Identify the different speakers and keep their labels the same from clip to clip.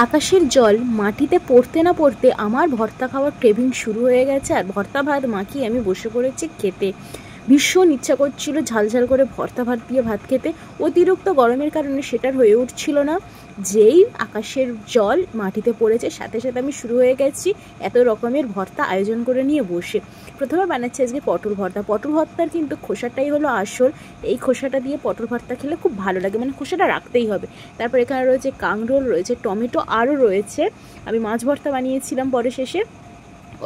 Speaker 1: আকাশের জল মাটিতে পড়তে না পড়তে আমার ভর্তা খাওয়ার ক্রেভিং শুরু হয়ে গেছে। আর ভর্তা ভাত মাখিয়ে আমি বসে পড়েছি খেতে। ভীষণ ইচ্ছা করছিল ঝাল ঝাল করে ভর্তা ভাত দিয়ে ভাত খেতে। অতিরিক্ত গরমের কারণে সেটার হয়ে উঠছিল না। যেই আকাশের জল মাটিতে পড়েছে সাথে সাথে আমি শুরু হয়ে গেছি এত রকমের ভর্তা আয়োজন করে নিয়ে বসে। প্রথমে বানাচ্ছি আজকে পটল ভর্তা। পটল ভর্তার কিন্তু খোসাটাই হলো আসল। এই খোসাটা দিয়ে পটল ভর্তা খেলে খুব ভালো লাগে, মানে খোসাটা রাখতেই হবে। তারপর এখানে রয়েছে কাঁকরোল, রয়েছে টমেটো, আরও রয়েছে আমি মাছ ভর্তা বানিয়েছিলাম পরে শেষে,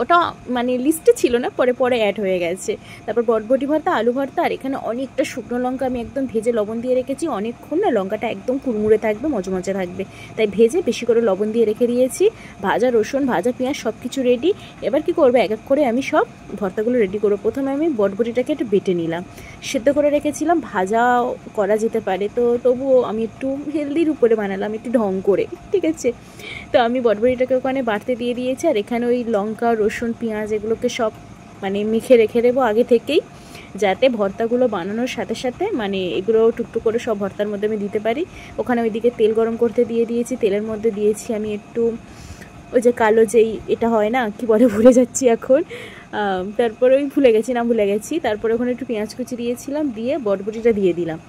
Speaker 1: ওটা মানে লিস্টে ছিল না, পরে পরে অ্যাড হয়ে গেছে। তারপর বটবটি ভর্তা, আলু ভর্তা, আর এখানে অনেকটা শুকনো লঙ্কা আমি একদম ভেজে লবণ দিয়ে রেখেছি। অনেকক্ষণ না লঙ্কাটা একদম কুড়মুড়ে থাকবে, মজমজে থাকবে, তাই ভেজে বেশি করে লবণ দিয়ে রেখে দিয়েছি। ভাজা রসুন, ভাজা পেঁয়াজ সব কিছু রেডি। এবার কি করবো, এক এক করে আমি সব ভর্তাগুলো রেডি করবো। প্রথমে আমি বটবটিটাকে একটু বেটে নিলাম, সেদ্ধ করে রেখেছিলাম, ভাজা করা যেতে পারে, তো তবুও আমি একটু হেলদির উপরে বানালাম, একটু ঢং করে, ঠিক আছে। তো আমি বটবটিটাকে ওখানে বাড়তে দিয়ে দিয়েছি। আর এখানে ওই লঙ্কা, রসুন, পেঁয়াজ এগুলোকে সব মানে মেখে রেখে দেবো আগে থেকেই, যাতে ভর্তাগুলো বানানোর সাথে সাথে মানে এগুলো টুকটুক করে সব ভর্তার মধ্যে আমি দিতে পারি। ওখানে ওইদিকে তেল গরম করতে দিয়ে দিয়েছি। তেলের মধ্যে দিয়েছি আমি একটু ওই যে কালো যেই এটা হয় না, কি বলে ভুলে যাচ্ছি এখন, তারপরে ওই ভুলে গেছি। তারপরে ওখানে একটু পেঁয়াজ কুচি দিয়েছিলাম, দিয়ে বটবটিটা দিয়ে দিলাম।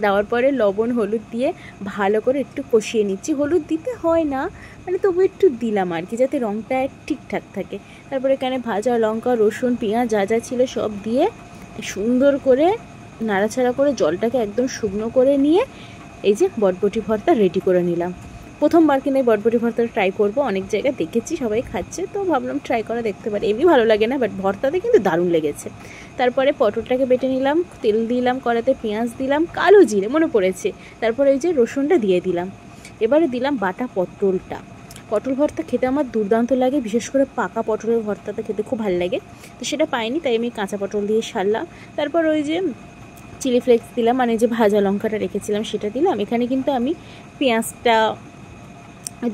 Speaker 1: দেওয়ার পরে লবণ হলুদ দিয়ে ভালো করে একটু কষিয়ে নিচ্ছি। হলুদ দিতে হয় না, মানে তবু একটু দিলাম আর কি, যাতে রঙটা ঠিকঠাক থাকে। তারপরে এখানে ভাজা লঙ্কা, রসুন, পেঁয়াজ যা যা ছিল সব দিয়ে সুন্দর করে নাড়াচাড়া করে জলটাকে একদম শুকনো করে নিয়ে এই যে বটবটি ভর্তা রেডি করে নিলাম। প্রথমবার কিনে বটবটি ভর্তা ট্রাই করব, অনেক জায়গায় দেখেছি সবাই খাচ্ছে, তো ভাবলাম ট্রাই করা দেখতে পারি। এমনি ভালো লাগে না, বাট ভর্তাতে কিন্তু দারুণ লেগেছে। তারপরে পটলটাকে বেটে নিলাম, তেল দিলাম কড়াতে, পেঁয়াজ দিলাম, কালো জিরে মনে পড়েছে, তারপরে এই যে রসুনটা দিয়ে দিলাম। এবারে দিলাম বাটা পটলটা। পটল ভর্তা খেতে আমার দুর্দান্ত লাগে, বিশেষ করে পাকা পটলের ভর্তাটা খেতে খুব ভালো লাগে। তো সেটা পাইনি, তাই আমি কাঁচা পটল দিয়ে সারলাম। তারপর ওই যে চিলি ফ্লেক্স দিলাম, মানে যে ভাজা লঙ্কাটা রেখেছিলাম সেটা দিলাম। এখানে কিন্তু আমি পেঁয়াজটা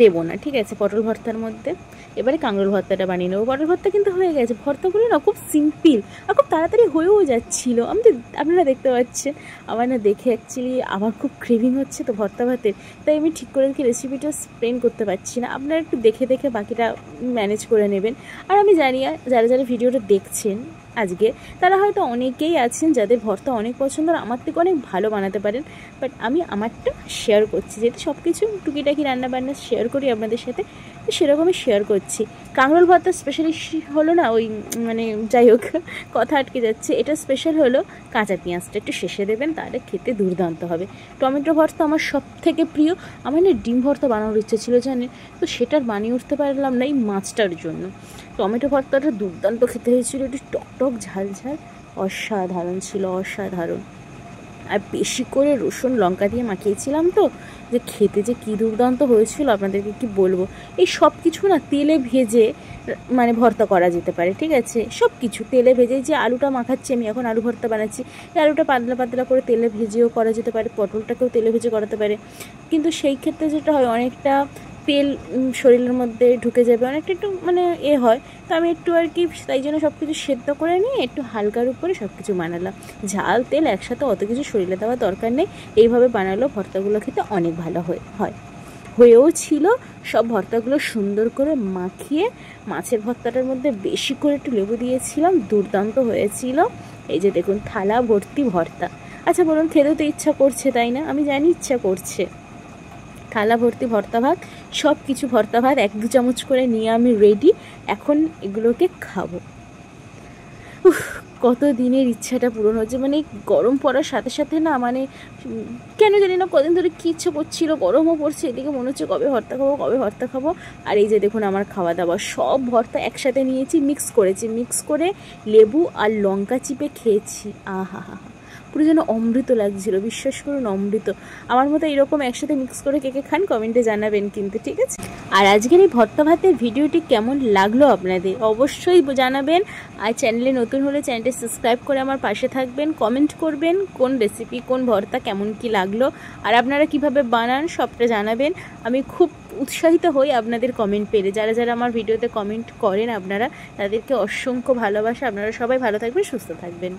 Speaker 1: দেবো না, ঠিক আছে, পটল ভর্তার মধ্যে। এবারে কাঁকরোল ভর্তাটা বানিয়ে নেবো। পটল ভর্তা কিন্তু হয়ে গেছে। ভর্তাগুলো না খুব সিম্পল আর খুব তাড়াতাড়ি হয়েও যাচ্ছিলো। আপনারা দেখতে পাচ্ছেন, আমার না দেখে অ্যাকচুয়ালি আমার খুব ক্রেভিং হচ্ছে তো ভর্তা ভাতের, তাই আমি ঠিক করে কি রেসিপিটা স্প্রেন করতে পারছি না। আপনারা একটু দেখে দেখে বাকিটা ম্যানেজ করে নেবেন। আর আমি জানি যারা যারা ভিডিওটা দেখছেন আজকে, তারা হয়তো অনেকেই আছেন যাদের ভর্তা অনেক পছন্দ, আর আমার থেকে অনেক ভালো বানাতে পারেন। বাট আমি আমারটা শেয়ার করছি, যেহেতু সব কিছু টুকিটাকি রান্নাবান্না শেয়ার করি আপনাদের সাথে, তো সেরকমই শেয়ার করছি। কাঁকরোল ভর্তা স্পেশালি হলো না ওই মানে যাই হোক কথা আটকে যাচ্ছে, এটা স্পেশাল হলো কাঁচা পেঁয়াজটা একটু শেষে দেবেন, তাহলে খেতে দুর্দান্ত হবে। টমেটো ভর্তা আমার সব থেকে প্রিয়। আমার না ডিম ভর্তা বানানোর ইচ্ছে ছিল জানেন, তো সেটার বানিয়ে উঠতে পারলাম না এই মাছটার জন্য। টমেটো ভর্তাটা দুর্দান্ত খেতে হয়েছিল, একটু টকটক ঝাল ঝাল, অসাধারণ ছিল, অসাধারণ। আর বেশি করে রসুন লঙ্কা দিয়ে মাখিয়েছিলাম তো, যে খেতে যে কী দুর্দান্ত হয়েছিল আপনাদেরকে কি বলবো। এই সব কিছু না তেলে ভেজে মানে ভর্তা করা যেতে পারে, ঠিক আছে, সব কিছু তেলে ভেজে। যে আলুটা মাখাচ্ছি আমি এখন, আলু ভর্তা বানাচ্ছি, এই আলুটা পাতলা পাতলা করে তেলে ভেজেও করা যেতে পারে, পটলটাকেও তেলে ভেজে করাতে পারে। কিন্তু সেই ক্ষেত্রে যেটা হয়, অনেকটা তেল শরীরের মধ্যে ঢুকে যাবে, অনেকটা একটু মানে হয়। তো আমি একটু আর কি তাই জন্য সব কিছু সেদ্ধ করে নিয়ে একটু হালকার উপরে সব কিছু বানালাম। ঝাল তেল একসাথে অত কিছু শরীরে দেওয়ার দরকার নেই, এইভাবে বানালেও ভর্তাগুলো খেতে অনেক ভালো হয়েও ছিল। সব ভর্তাগুলো সুন্দর করে মাখিয়ে মাছের ভর্তাটার মধ্যে বেশি করে একটু লেবু দিয়েছিলাম, দুর্দান্ত হয়েছিল। এই যে দেখুন থালা ভর্তি ভর্তা। আচ্ছা বলুন, খেতে তো ইচ্ছা করছে তাই না? আমি জানি ইচ্ছা করছে। থালা ভর্তি ভর্তা ভাত, সব কিছু ভর্তা ভাত 1-2 চামচ করে নিয়ে আমি রেডি, এখন এগুলোকে খাবো। কত দিনের ইচ্ছাটা পূরণ হচ্ছে, মানে গরম পড়ার সাথে সাথে না, মানে কেন জানি না কদিন ধরে কী ইচ্ছা করছিল, গরমও পড়ছে, এদিকে মনে হচ্ছে কবে ভর্তা খাবো। আর এই যে দেখুন আমার খাওয়া দাওয়া, সব ভর্তা একসাথে নিয়েছি, মিক্স করে লেবু আর লঙ্কা চিপে খেয়েছি। আহা হা, পুরো যেন অমৃত লাগছিল, বিশ্বাস করুন অমৃত। আমার মতো এরকম একসাথে মিক্স করে কে কে খান কমেন্টে জানাবেন কিন্তু, ঠিক আছে। আর আজকের এই ভর্তা ভাতের ভিডিওটি কেমন লাগলো আপনাদের অবশ্যই জানাবেন। আর চ্যানেলে নতুন হলে চ্যানেলটি সাবস্ক্রাইব করে আমার পাশে থাকবেন, কমেন্ট করবেন কোন রেসিপি, কোন ভর্তা কেমন কি লাগলো, আর আপনারা কিভাবে বানান সবটা জানাবেন। আমি খুব উৎসাহিত হই আপনাদের কমেন্ট পেলে। যারা যারা আমার ভিডিওতে কমেন্ট করেন আপনারা, তাদেরকে অসংখ্য ভালোবাসা। আপনারা সবাই ভালো থাকবেন, সুস্থ থাকবেন।